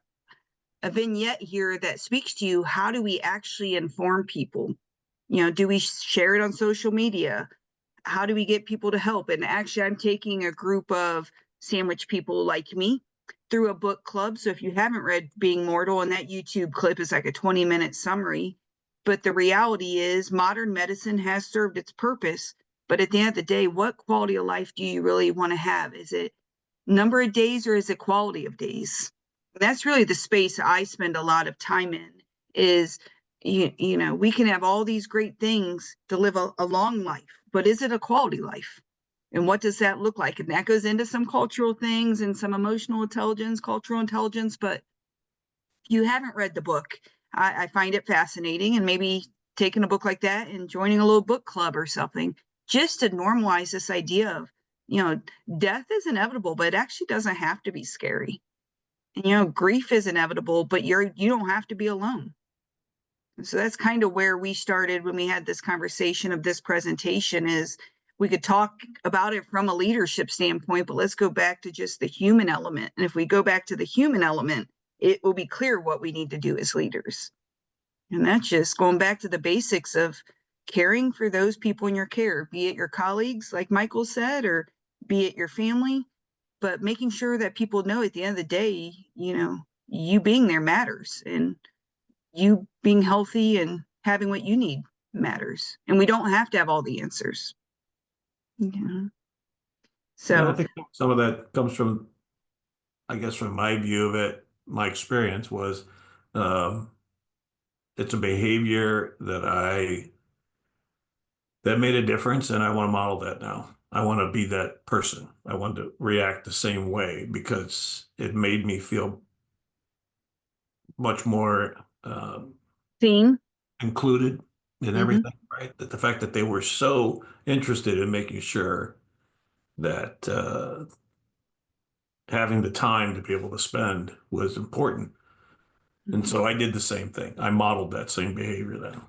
vignette here that speaks to you, how do we actually inform people? Do we share it on social media? How do we get people to help? And actually, I'm taking a group of sandwich people like me through a book club. So if you haven't read Being Mortal, and that YouTube clip is like a 20-minute summary, but the reality is modern medicine has served its purpose. But at the end of the day, what quality of life do you really want to have? Is it number of days or is it quality of days? And that's really the space I spend a lot of time in is, we can have all these great things to live a long life, but is it a quality life? And what does that look like? And that goes into some cultural things and some emotional intelligence, cultural intelligence. But if you haven't read the book, I find it fascinating, and maybe taking a book like that and joining a little book club or something, just to normalize this idea of, death is inevitable, but it actually doesn't have to be scary. And, grief is inevitable, but you don't have to be alone. So that's kind of where we started when we had this conversation of this presentation. Is we could talk about it from a leadership standpoint, but let's go back to just the human element. And if we go back to the human element, it will be clear what we need to do as leaders. And that's just going back to the basics of caring for those people in your care, be it your colleagues, like Michael said, or be it your family, but making sure that people know at the end of the day, you being there matters, and you being healthy and having what you need matters. And we don't have to have all the answers. So I think some of that comes from, I guess, from my view of it, my experience was, it's a behavior that made a difference, and I want to model that now. I want to be that person. I want to react the same way because it made me feel much more seen, included in everything, right? That the fact that they were so interested in making sure that having the time to be able to spend was important. And so I did the same thing. I modeled that same behavior then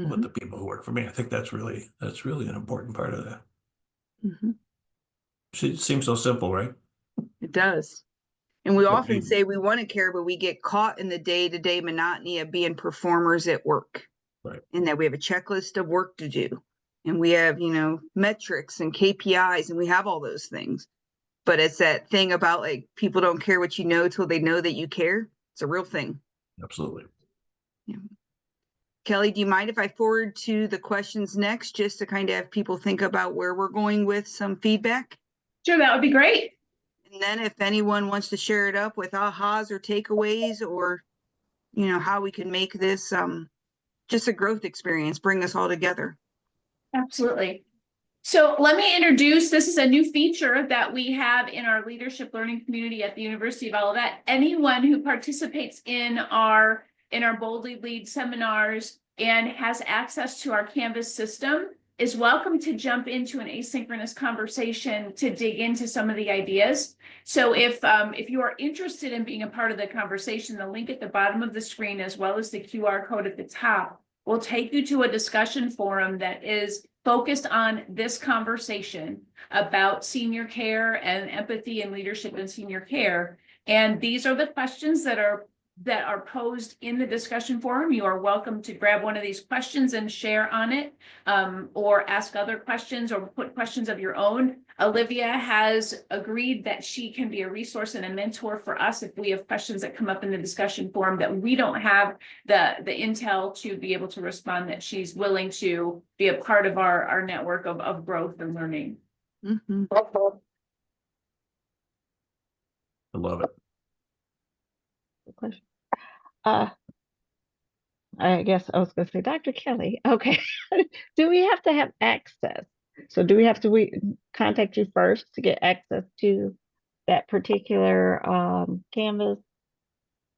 with the people who work for me. I think that's really an important part of that. It seems so simple, right? It does. And we often say we want to care, but we get caught in the day-to-day monotony of being performers at work. Right. And that we have a checklist of work to do. And we have, metrics and KPIs, and we have all those things. But it's that thing about like people don't care what you know till they know that you care. It's a real thing. Absolutely. Yeah. Kelly, do you mind if I forward to the questions next, just to kind of have people think about where we're going with some feedback? Sure, that would be great. And then if anyone wants to share it up with ahas or takeaways, or, how we can make this just a growth experience, bring us all together. Absolutely. So let me introduce, this is a new feature that we have in our leadership learning community at the University of Olivet. Anyone who participates in our Boldly Lead seminars and has access to our Canvas system is welcome to jump into an asynchronous conversation to dig into some of the ideas. So if you are interested in being a part of the conversation, the link at the bottom of the screen, as well as the QR code at the top, will take you to a discussion forum that is focused on this conversation about senior care and empathy and leadership in senior care. And these are the questions that are posed in the discussion forum. You are welcome to grab one of these questions and share on it, or ask other questions or put questions of your own. Olivia has agreed that she can be a resource and a mentor for us if we have questions that come up in the discussion forum that we don't have the intel to be able to respond, that she's willing to be a part of our network of growth and learning. I love it. Question. I guess I was going to say, Dr. Kelly, okay. Do we have to have access? So do we have to contact you first to get access to that particular Canvas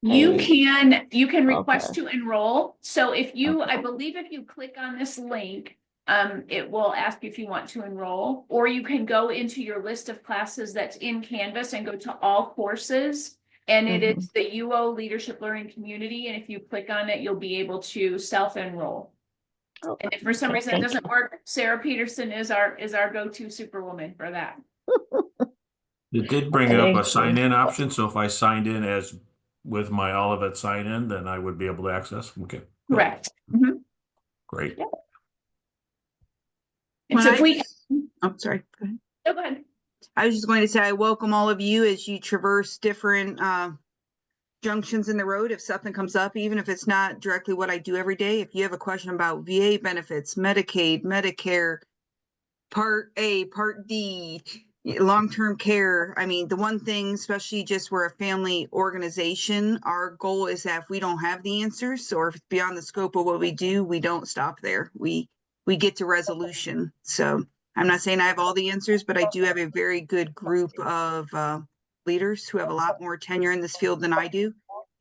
page? You can Okay. request to enroll. So if you, Okay. I believe if you click on this link, it will ask you if you want to enroll, or you can go into your list of classes that's in Canvas and go to all courses. And it Mhm. is the UO Leadership Learning Community. And if you click on it, you'll be able to self-enroll. Okay. And if for some Okay. reason it doesn't work, Sarah Peterson is our go-to superwoman for that. It did bring up Thank a you. sign-in option, so if I signed in as with my Olivet sign-in, then I would be able to access. Okay, good, Correct. Mhm. great. Yep. And When so I if we, just, I'm sorry. Go ahead. oh, go ahead. I was just going to say I welcome all of you as you traverse different junctions in the road. If something comes up, even if it's not directly what I do every day, if you have a question about VA benefits, Medicaid, Medicare, Part A, Part D, long-term care. I mean, the one thing, especially just we're a family organization, our goal is that if we don't have the answers or if it's beyond the scope of what we do, we don't stop there. We get to resolution. So I'm not saying I have all the answers, but I do have a very good group of leaders who have a lot more tenure in this field than I do.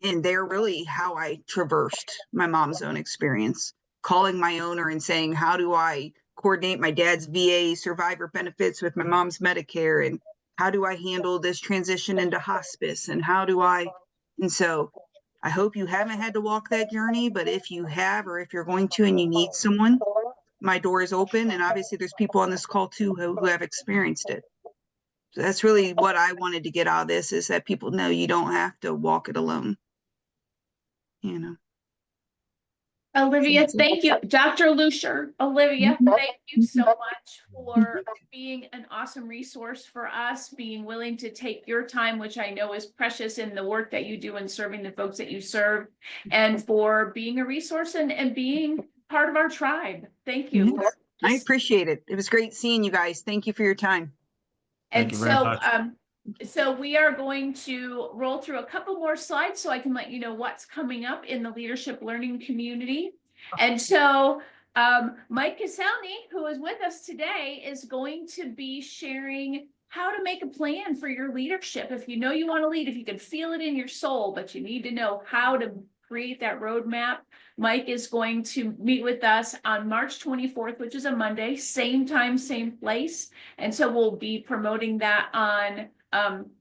And they're really how I traversed my mom's own experience, calling my owner and saying, how do I coordinate my dad's VA survivor benefits with my mom's Medicare, and how do I handle this transition into hospice, and and so I hope you haven't had to walk that journey, but if you have, or if you're going to and you need someone, my door is open. And obviously there's people on this call too who have experienced it. So that's really what I wanted to get out of this, is that people know you don't have to walk it alone. You know. Olivia, thank you. Dr. Lusher, Olivia, thank you so much for being an awesome resource for us, being willing to take your time, which I know is precious in the work that you do and serving the folks that you serve, and for being a resource and being part of our tribe. Thank you. Yes, I appreciate it. It was great seeing you guys. Thank you for your time. Thank And you very much. so we are going to roll through a couple more slides so I can let you know what's coming up in the leadership learning community. And so Mike Caselny, who is with us today, is going to be sharing how to make a plan for your leadership. If you know you want to lead, if you can feel it in your soul, but you need to know how to create that roadmap, Mike is going to meet with us on March 24th, which is a Monday, same time, same place. And so we'll be promoting that on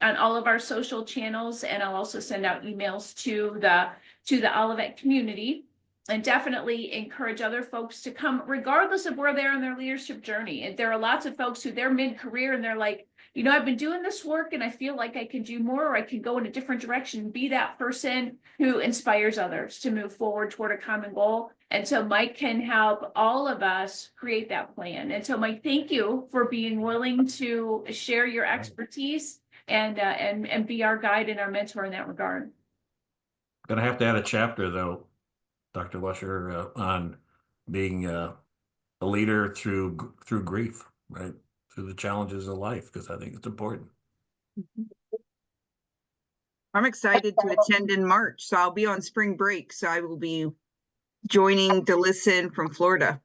all of our social channels, and I'll also send out emails to the Olivet community, and definitely encourage other folks to come regardless of where they are in their leadership journey. And there are lots of folks who they're mid-career and they're like, you know, I've been doing this work and I feel like I can do more, or I can go in a different direction, be that person who inspires others to move forward toward a common goal. And so Mike can help all of us create that plan. And so Mike, thank you for being willing to share your expertise and be our guide and our mentor in that regard. Gonna have to add a chapter though, Dr. Lusher, on being a leader through grief, right? Through the challenges of life, because I think it's important. I'm excited to attend in March. So I'll be on spring break. So I will be joining to listen from Florida.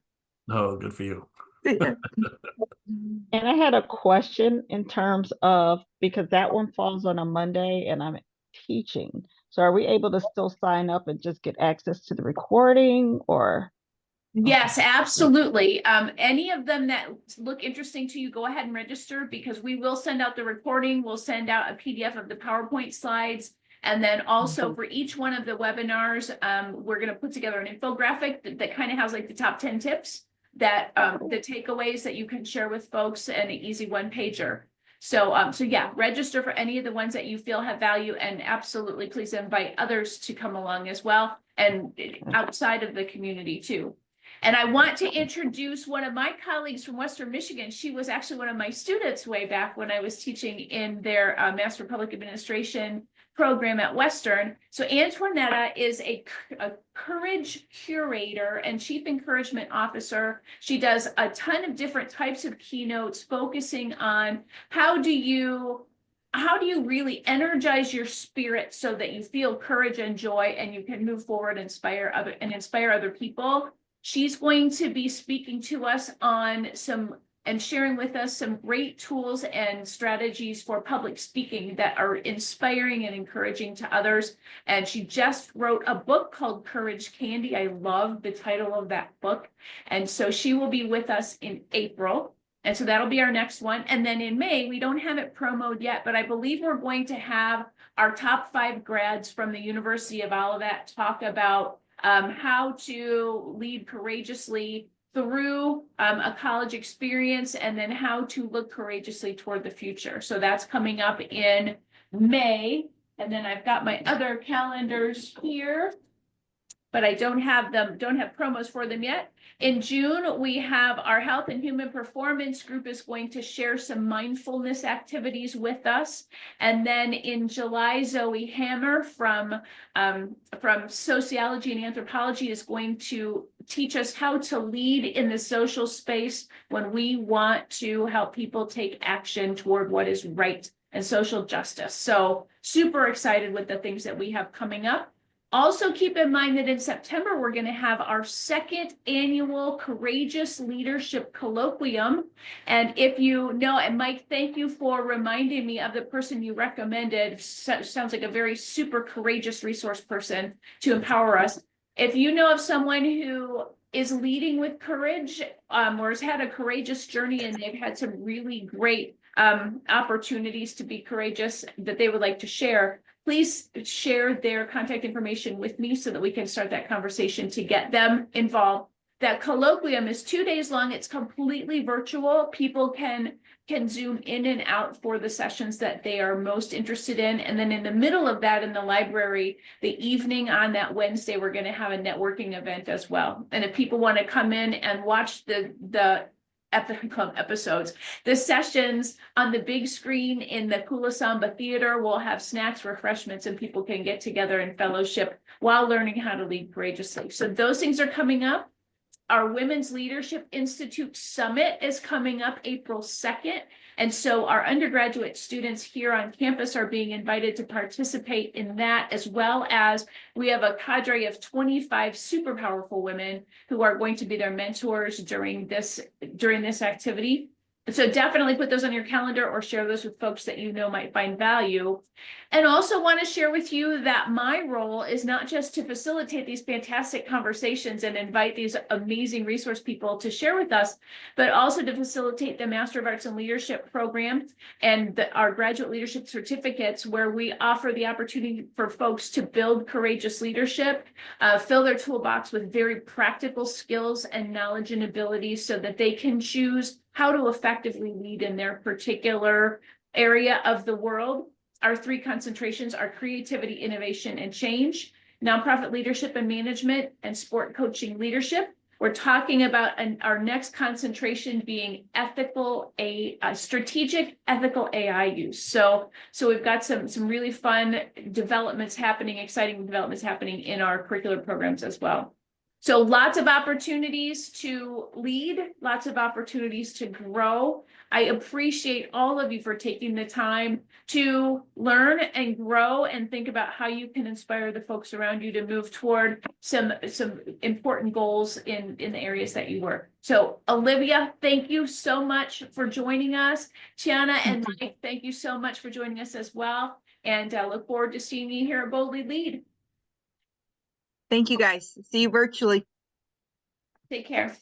Oh, good for you. And I had a question in terms of, because that one falls on a Monday and I'm teaching. So are we able to still sign up and just get access to the recording, or? Yes, absolutely. Any of them that look interesting to you, go ahead and register, because we will send out the recording. We'll send out a PDF of the PowerPoint slides. And then also for each one of the webinars, we're going to put together an infographic that kind of has like the top 10 tips that the takeaways that you can share with folks, and an easy one pager. So yeah, register for any of the ones that you feel have value, and absolutely please invite others to come along as well, and outside of the community too. And I want to introduce one of my colleagues from Western Michigan. She was actually one of my students way back when I was teaching in their Master of Public Administration program at Western. So Antoinetta is a courage curator and chief encouragement officer. She does a ton of different types of keynotes focusing on how do you how do you really energize your spirit so that you feel courage and joy and you can move forward, inspire other people? She's going to be speaking to us on and sharing with us some great tools and strategies for public speaking that are inspiring and encouraging to others. And she just wrote a book called Courage Candy. I love the title of that book. And so she will be with us in April. And so that'll be our next one. And then in May, we don't have it promoted yet, but I believe we're going to have our top 5 grads from the University of Olivet talk about how to lead courageously through a college experience, and then how to look courageously toward the future. So that's coming up in May. And then I've got my other calendars here, but I don't have promos for them yet. In June, we have our Health and Human Performance group is going to share some mindfulness activities with us. And then in July, Zoe Hammer from Sociology and Anthropology is going to teach us how to lead in the social space when we want to help people take action toward what is right and social justice. So super excited with the things that we have coming up. Also keep in mind that in September, we're going to have our 2nd annual Courageous Leadership Colloquium. And if you know, and Mike, thank you for reminding me of the person you recommended. Sounds like a very super courageous resource person to empower us. If you know of someone who is leading with courage or has had a courageous journey and they've had some really great opportunities to be courageous that they would like to share, please share their contact information with me so that we can start that conversation to get them involved. That colloquium is 2 days long. It's completely virtual. People can zoom in and out for the sessions that they are most interested in. And then in the middle of that, in the library, the evening on that Wednesday, we're going to have a networking event as well. And if people want to come in and watch the episodes, the sessions on the big screen in the Kulasamba Theater will have snacks, refreshments, and people can get together and fellowship while learning how to lead courageously. So those things are coming up. Our Women's Leadership Institute Summit is coming up April 2nd. And so our undergraduate students here on campus are being invited to participate in that, as well as we have a cadre of 25 super powerful women who are going to be their mentors during this activity. So definitely put those on your calendar or share those with folks that you know might find value. And also want to share with you that my role is not just to facilitate these fantastic conversations and invite these amazing resource people to share with us, but also to facilitate the Master of Arts in Leadership program and our graduate leadership certificates, where we offer the opportunity for folks to build courageous leadership, fill their toolbox with very practical skills and knowledge and abilities so that they can choose how to effectively lead in their particular area of the world. Our 3 concentrations are creativity, innovation, and change, nonprofit leadership and management, and sport coaching leadership. We're talking about our next concentration being strategic ethical AI use. So we've got some really fun developments happening, exciting developments happening in our curricular programs as well. So lots of opportunities to lead, lots of opportunities to grow. I appreciate all of you for taking the time to learn and grow and think about how you can inspire the folks around you to move toward some important goals in the areas that you work. So Olivia, thank you so much for joining us. Tiana and Mike, thank you so much for joining us as well. And I look forward to seeing you here at Boldly Lead. Thank you, guys. See you virtually. Take care.